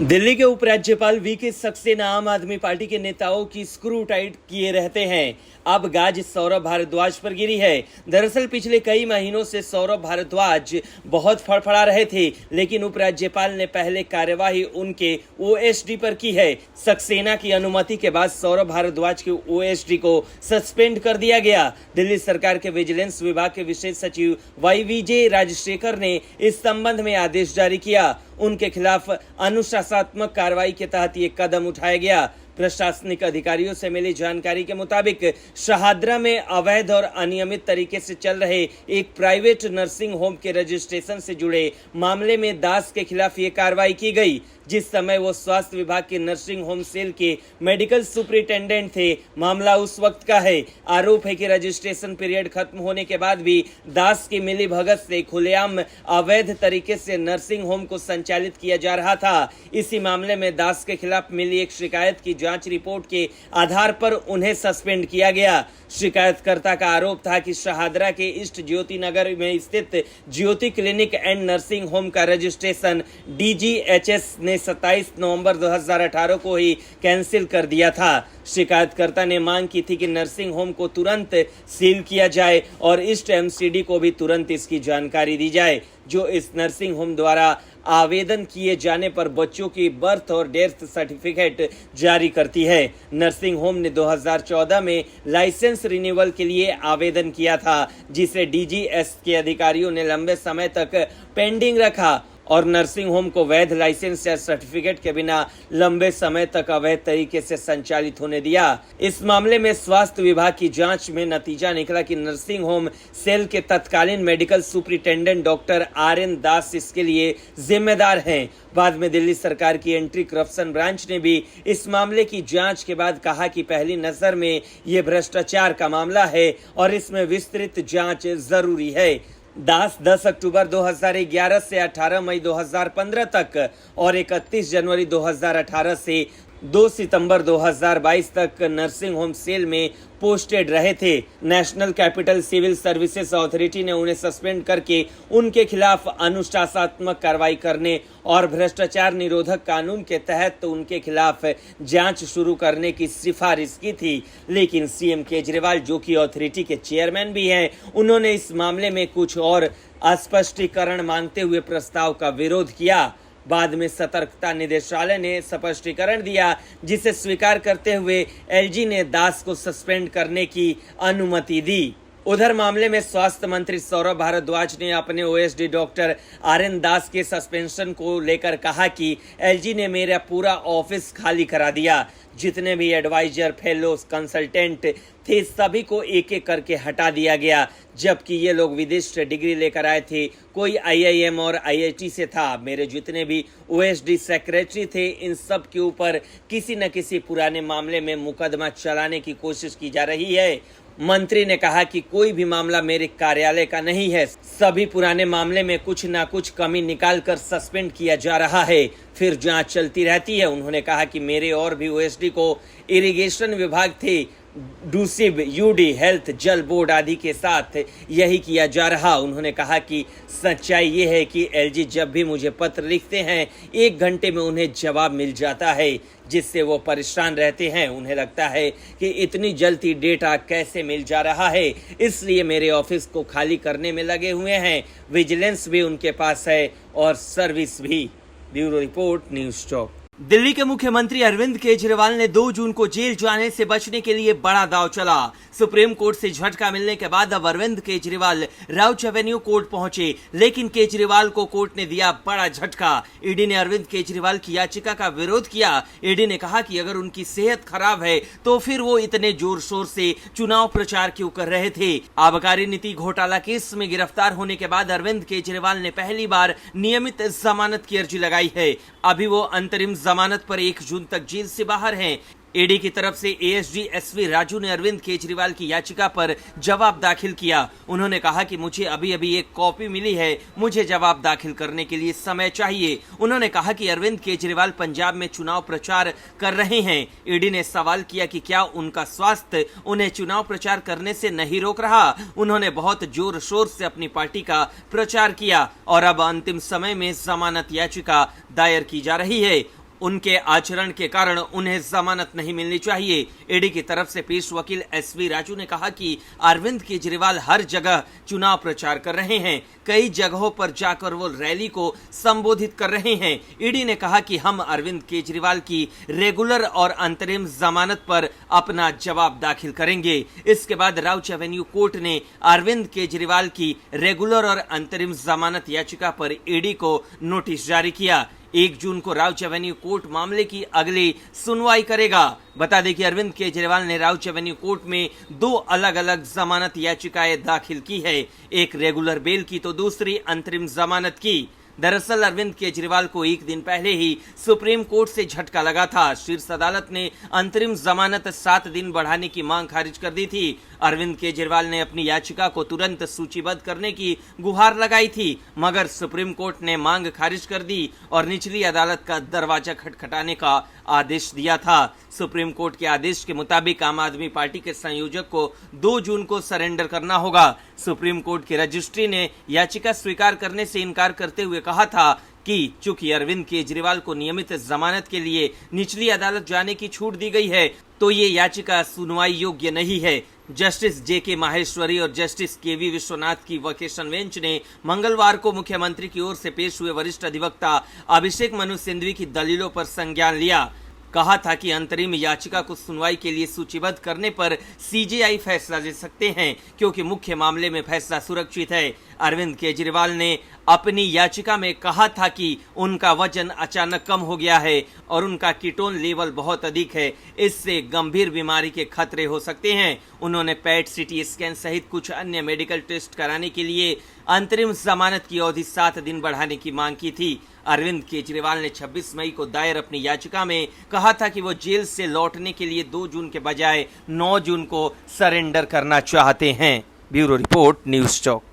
दिल्ली के उपराज्यपाल वीके सक्सेना आम आदमी पार्टी के नेताओं की स्क्रू टाइट किए रहते हैं। अब गाज सौरभ भारद्वाज पर गिरी है। दरअसल पिछले कई महीनों से सौरभ भारद्वाज बहुत फड़फड़ा रहे थे, लेकिन उपराज्यपाल ने पहले कार्यवाही उनके ओएसडी पर की है। सक्सेना की अनुमति के बाद सौरभ भारद्वाज के ओएसडी को सस्पेंड कर दिया गया। दिल्ली सरकार के विजिलेंस विभाग के विशेष सचिव वाईवीजे राजशेखर ने इस संबंध में आदेश जारी किया। उनके खिलाफ अनुशासनात्मक कार्रवाई के तहत ये कदम उठाया गया। प्रशासनिक अधिकारियों से मिली जानकारी के मुताबिक शहादरा में अवैध और अनियमित तरीके से चल रहे एक प्राइवेट नर्सिंग होम के रजिस्ट्रेशन से जुड़े मामले में दास के खिलाफ ये कार्रवाई की गई। जिस समय वो स्वास्थ्य विभाग के नर्सिंग होम सेल के मेडिकल सुपरिटेंडेंट थे। मामला उस वक्त का है। आरोप है कि रजिस्ट्रेशन पीरियड खत्म होने के बाद भी दास की मिलीभगत से खुलेआम अवैध तरीके से नर्सिंग होम को संचालित किया जा रहा था। इसी मामले में दास के खिलाफ मिली एक शिकायत की जांच रिपोर्ट के आधार पर उन्हें सस्पेंड किया गया। शिकायतकर्ता का आरोप था कि शहादरा के ईस्ट ज्योति नगर में स्थित ज्योति क्लिनिक एंड नर्सिंग होम का रजिस्ट्रेशन डीजीएचएस ने 27 नवंबर 2018 को ही कैंसिल कर दिया था। शिकायतकर्ता ने मांग की थी कि नर्सिंग होम को तुरंत सील किया जाए और ईस्ट एमसीडी को भी तुरंत इसकी जानकारी दी जाए, जो इस नर्सिंग होम द्वारा आवेदन किए जाने पर बच्चों की बर्थ और डेथ सर्टिफिकेट जारी करती है। नर्सिंग होम ने 2014 में लाइसेंस रिन्यूअल के लिए आवेदन किया था, जिसे डीजीएस के अधिकारियों ने लंबे समय तक पेंडिंग रखा और नर्सिंग होम को वैध लाइसेंस या सर्टिफिकेट के बिना लंबे समय तक अवैध तरीके से संचालित होने दिया। इस मामले में स्वास्थ्य विभाग की जांच में नतीजा निकला कि नर्सिंग होम सेल के तत्कालीन मेडिकल सुपरिटेंडेंट डॉक्टर आर.एन. दास इसके लिए जिम्मेदार हैं। बाद में दिल्ली सरकार की एंटी करप्शन ब्रांच ने भी इस मामले की जांच के बाद कहा कि पहली नजर में ये भ्रष्टाचार का मामला है और इसमें विस्तृत जांच जरूरी है। दास 10 अक्टूबर 2011 से 18 मई 2015 तक और 31 जनवरी 2018 से 2 सितंबर 2022 तक नर्सिंग होम सेल में पोस्टेड रहे थे। National capital civil services authority ने उन्हें सस्पेंड करके उनके खिलाफ अनुशासनात्मक कार्रवाई करने और भ्रष्टाचार निरोधक कानून के तहत उनके खिलाफ जांच शुरू करने की सिफारिश की थी, लेकिन सीएम केजरीवाल, जो कि अथॉरिटी के चेयरमैन भी हैं, उन्होंने इस मामले में कुछ और स्पष्टीकरण मांगते हुए प्रस्ताव का विरोध किया। बाद में सतर्कता निदेशालय ने स्पष्टीकरण दिया, जिसे स्वीकार करते हुए एलजी ने दास को सस्पेंड करने की अनुमति दी। उधर मामले में स्वास्थ्य मंत्री सौरभ भारद्वाज ने अपने ओएसडी डॉक्टर आर.एन. दास के सस्पेंशन को लेकर कहा कि एलजी ने मेरा पूरा ऑफिस खाली करा दिया। जितने भी एडवाइजर, फेलो, कंसल्टेंट थे, सभी को एक एक करके हटा दिया गया, जबकि ये लोग विदेश से डिग्री लेकर आए थे। कोई आईआईएम और आईआईटी से था। मेरे जितने भी ओएसडी सेक्रेटरी थे, इन सब के ऊपर किसी न किसी पुराने मामले में मुकदमा चलाने की कोशिश की जा रही है। मंत्री ने कहा कि कोई भी मामला मेरे कार्यालय का नहीं है। सभी पुराने मामले में कुछ ना कुछ कमी निकालकर सस्पेंड किया जा रहा है, फिर जांच चलती रहती है। उन्होंने कहा कि मेरे और भी ओएसडी को इरिगेशन विभाग थे, डूसिब, यूडी, हेल्थ, जल बोर्ड आदि के साथ यही किया जा रहा। उन्होंने कहा कि सच्चाई ये है कि एलजी जब भी मुझे पत्र लिखते हैं, 1 घंटे में उन्हें जवाब मिल जाता है, जिससे वो परेशान रहते हैं। उन्हें लगता है कि इतनी जल्दी डेटा कैसे मिल जा रहा है, इसलिए मेरे ऑफिस को खाली करने में लगे हुए हैं। विजिलेंस भी उनके पास है और सर्विस भी। Bureau report, news talk. Delhi के मुख्यमंत्री अरविंद केजरीवाल ने 2 जून को जेल जाने से बचने के लिए बड़ा दांव चला। सुप्रीम कोर्ट से झटका मिलने के बाद अब Arvind Kejriwal Rouse Avenue Court पहुंचे, लेकिन केजरीवाल को कोर्ट ने दिया बड़ा झटका। ईडी ने अरविंद केजरीवाल की याचिका का विरोध किया। ईडी ने कहा कि अगर उनकी सेहत खराब है तो फिर वो इतने जोर शोर से चुनाव प्रचार क्यों कर रहे थे। आबकारी नीति घोटाला केस में गिरफ्तार होने के बाद अरविंद केजरीवाल ने पहली बार नियमित जमानत की अर्जी लगाई है। अभी वो अंतरिम जमानत पर 1 जून तक जेल से बाहर हैं। ईडी की तरफ से एएसजी एसवी राजू ने अरविंद केजरीवाल की याचिका पर जवाब दाखिल किया। उन्होंने कहा कि मुझे अभी अभी एक कॉपी मिली है, मुझे जवाब दाखिल करने के लिए समय चाहिए। उन्होंने कहा कि अरविंद केजरीवाल पंजाब में चुनाव प्रचार कर रहे हैं। ईडी ने सवाल किया कि क्या उनका स्वास्थ्य उन्हें चुनाव प्रचार करने से नहीं रोक रहा। उन्होंने बहुत जोर शोर से अपनी पार्टी का प्रचार किया और अब अंतिम समय में जमानत याचिका दायर की जा रही है। उनके आचरण के कारण उन्हें जमानत नहीं मिलनी चाहिए। ईडी की तरफ से पेश वकील एसवी राजू ने कहा कि अरविंद केजरीवाल हर जगह चुनाव प्रचार कर रहे हैं, कई जगहों पर जाकर वो रैली को संबोधित कर रहे हैं। ईडी ने कहा कि हम अरविंद केजरीवाल की रेगुलर और अंतरिम जमानत पर अपना जवाब दाखिल करेंगे। इसके बाद राउच एवेन्यू कोर्ट ने अरविंद केजरीवाल की रेगुलर और अंतरिम जमानत याचिका पर ईडी को नोटिस जारी किया। 1 जून को राउच एवेन्यू कोर्ट मामले की अगली सुनवाई करेगा। बता दें कि अरविंद केजरीवाल ने राउच एवेन्यू कोर्ट में 2 अलग अलग जमानत याचिकाएं दाखिल की है, एक रेगुलर बेल की तो दूसरी अंतरिम जमानत की। दरअसल अरविंद केजरीवाल को 1 दिन पहले ही सुप्रीम कोर्ट से झटका लगा था। शीर्ष अदालत ने अंतरिम जमानत 7 दिन बढ़ाने की मांग खारिज कर दी थी। अरविंद केजरीवाल ने अपनी याचिका को तुरंत सूचीबद्ध करने की गुहार लगाई थी, मगर सुप्रीम कोर्ट ने मांग खारिज कर दी और निचली अदालत का दरवाजा खटखटाने का आदेश दिया था। सुप्रीम कोर्ट के आदेश के मुताबिक आम आदमी पार्टी के संयोजक को 2 जून को सरेंडर करना होगा। सुप्रीम कोर्ट की रजिस्ट्री ने याचिका स्वीकार करने से इनकार करते हुए कहा था कि चूंकि अरविंद केजरीवाल को नियमित जमानत के लिए निचली अदालत जाने की छूट दी गई है, तो ये याचिका सुनवाई योग्य नहीं है। जस्टिस जेके माहेश्वरी और जस्टिस केवी विश्वनाथ की वेकेशन बेंच ने मंगलवार को मुख्यमंत्री की ओर से पेश हुए वरिष्ठ अधिवक्ता अभिषेक मनु सिंघवी की दलीलों पर संज्ञान लिया। कहा था कि अंतरिम याचिका को सुनवाई के लिए सूचीबद्ध करने पर सीजेआई फैसला ले सकते हैं, क्योंकि मुख्य मामले में फैसला सुरक्षित है। अरविंद केजरीवाल ने अपनी याचिका में कहा था कि उनका वजन अचानक कम हो गया है और उनका कीटोन लेवल बहुत अधिक है, इससे गंभीर बीमारी के खतरे हो सकते हैं। उन्होंने पेट सीटी स्कैन सहित कुछ अन्य मेडिकल टेस्ट कराने के लिए अंतरिम जमानत की अवधि 7 दिन बढ़ाने की मांग की थी। अरविंद केजरीवाल ने 26 मई को दायर अपनी याचिका में कहा था कि वो जेल से लौटने के लिए 2 जून के बजाय 9 जून को सरेंडर करना चाहते हैं। ब्यूरो रिपोर्ट, न्यूज़ चौक।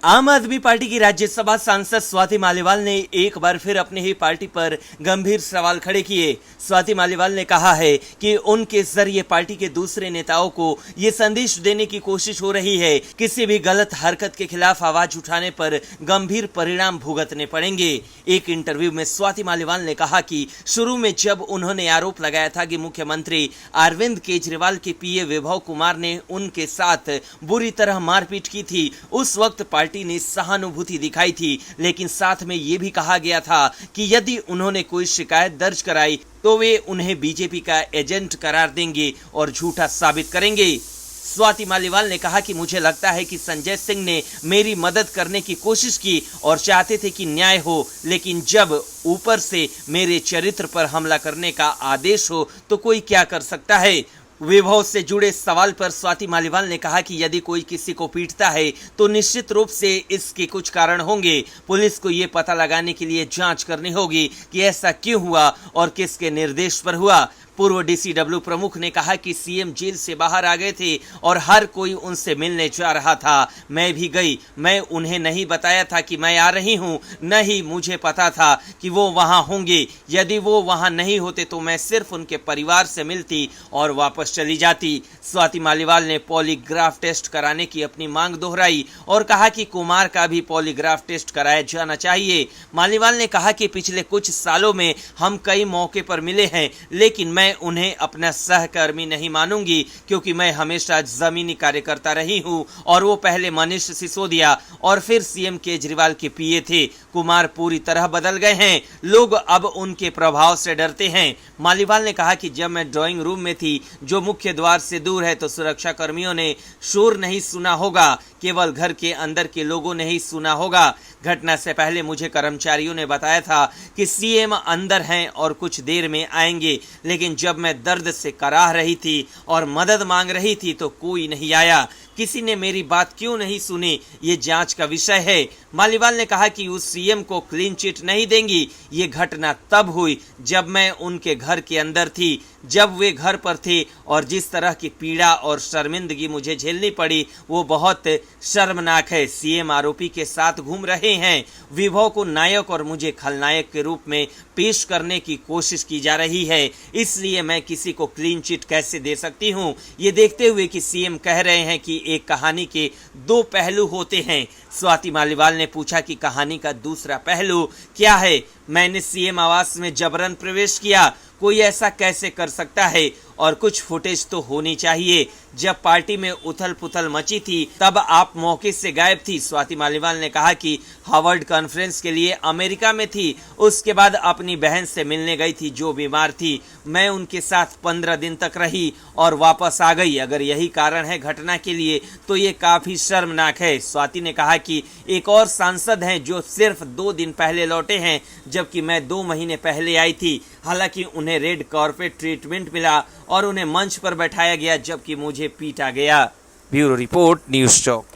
आम आदमी पार्टी की राज्यसभा सांसद स्वाति मालीवाल ने एक बार फिर अपनी ही पार्टी पर गंभीर सवाल खड़े किए। स्वाति मालीवाल ने कहा है कि उनके जरिए पार्टी के दूसरे नेताओं को ये संदेश देने की कोशिश हो रही है, किसी भी गलत हरकत के खिलाफ आवाज उठाने पर गंभीर परिणाम भुगतने पड़ेंगे। एक इंटरव्यू में स्वाति मालीवाल ने कहा कि शुरू में जब उन्होंने आरोप लगाया था कि मुख्यमंत्री अरविंद केजरीवाल के पीए विभव कुमार ने उनके साथ बुरी तरह मारपीट की थी, उस वक्त पार्टी ने सहानुभूति दिखाई थी, लेकिन साथ में यह भी कहा गया था कि यदि उन्होंने कोई शिकायत दर्ज कराई तो वे उन्हें बीजेपी का एजेंट करार देंगे और झूठा साबित करेंगे। स्वाति मालीवाल ने कहा कि मुझे लगता है कि संजय सिंह ने मेरी मदद करने की कोशिश की और चाहते थे कि न्याय हो, लेकिन जब ऊपर से मेरे चरित्र पर हमला करने का आदेश हो तो कोई क्या कर सकता है। विभव से जुड़े सवाल पर स्वाति मालीवाल ने कहा कि यदि कोई किसी को पीटता है तो निश्चित रूप से इसके कुछ कारण होंगे। पुलिस को ये पता लगाने के लिए जांच करनी होगी कि ऐसा क्यों हुआ और किसके निर्देश पर हुआ। पूर्व डीसीडब्ल्यू प्रमुख ने कहा कि सीएम जेल से बाहर आ गए थे और हर कोई उनसे मिलने जा रहा था। मैं भी गई, मैं उन्हें नहीं बताया था कि मैं आ रही हूं, न ही मुझे पता था कि वो वहां होंगे। यदि वो वहां नहीं होते तो मैं सिर्फ उनके परिवार से मिलती और वापस चली जाती। स्वाति मालीवाल ने पॉलीग्राफ टेस्ट कराने की अपनी मांग दोहराई और कहा कि कुमार का भी पॉलीग्राफ टेस्ट कराया जाना चाहिए। मालीवाल ने कहा कि पिछले कुछ सालों में हम कई मौके पर मिले हैं, लेकिन मैं उन्हें अपना सहकर्मी नहीं मानूंगी, क्योंकि मैं हमेशा जमीनी कार्यकर्ता रही हूं और वो पहले मनीष सिसोदिया और फिर सीएम केजरीवाल के पीए थे। कुमार पूरी तरह बदल गए हैं, लोग अब उनके प्रभाव से डरते हैं। मालीवाल ने कहा कि जब मैं ड्राइंग रूम में थी, जो मुख्य द्वार से दूर है, तो सुरक्षा कर्मियों ने शोर नहीं सुना होगा, केवल घर के अंदर के लोगों ने ही सुना होगा। घटना से पहले मुझे कर्मचारियों ने बताया था कि सीएम अंदर हैं और कुछ देर में आएंगे, लेकिन जब मैं दर्द से कराह रही थी और मदद मांग रही थी तो कोई नहीं आया। किसी ने मेरी बात क्यों नहीं सुनी, ये जांच का विषय है। मालीवाल ने कहा कि उस सीएम को क्लीन चिट नहीं देंगी। ये घटना तब हुई जब मैं उनके घर के अंदर थी, जब वे घर पर थे, और जिस तरह की पीड़ा और शर्मिंदगी मुझे झेलनी पड़ी वो बहुत शर्मनाक है। सीएम आरोपी के साथ घूम रहे हैं, विभव को नायक और मुझे खलनायक के रूप में पेश करने की कोशिश की जा रही है, इसलिए मैं किसी को क्लीन चिट कैसे दे सकती हूं। ये देखते हुए कि सीएम कह रहे हैं कि एक कहानी के 2 पहलू होते हैं, स्वाति मालीवाल ने पूछा कि कहानी का दूसरा पहलू क्या है। मैंने सीएम आवास में जबरन प्रवेश किया, कोई ऐसा कैसे कर सकता है, और कुछ फुटेज तो होनी चाहिए। जब पार्टी में उथल पुथल मची थी तब आप मौके से गायब थी। स्वाति मालीवाल ने कहा कि हार्वर्ड कॉन्फ्रेंस के लिए अमेरिका में थी, उसके बाद अपनी बहन से मिलने गई थी जो बीमार थी। मैं उनके साथ 15 दिन तक रही और वापस आ गई। अगर यही कारण है घटना के लिए तो ये काफी शर्मनाक है। स्वाति ने कहा कि एक और सांसद हैं जो सिर्फ 2 दिन पहले लौटे हैं, जबकि मैं 2 महीने पहले आई थी। हालांकि उन्हें रेड कॉर्पेट ट्रीटमेंट मिला और उन्हें मंच पर बैठाया गया, जबकि मुझे पीटा गया। ब्यूरो रिपोर्ट, न्यूज़ चौक।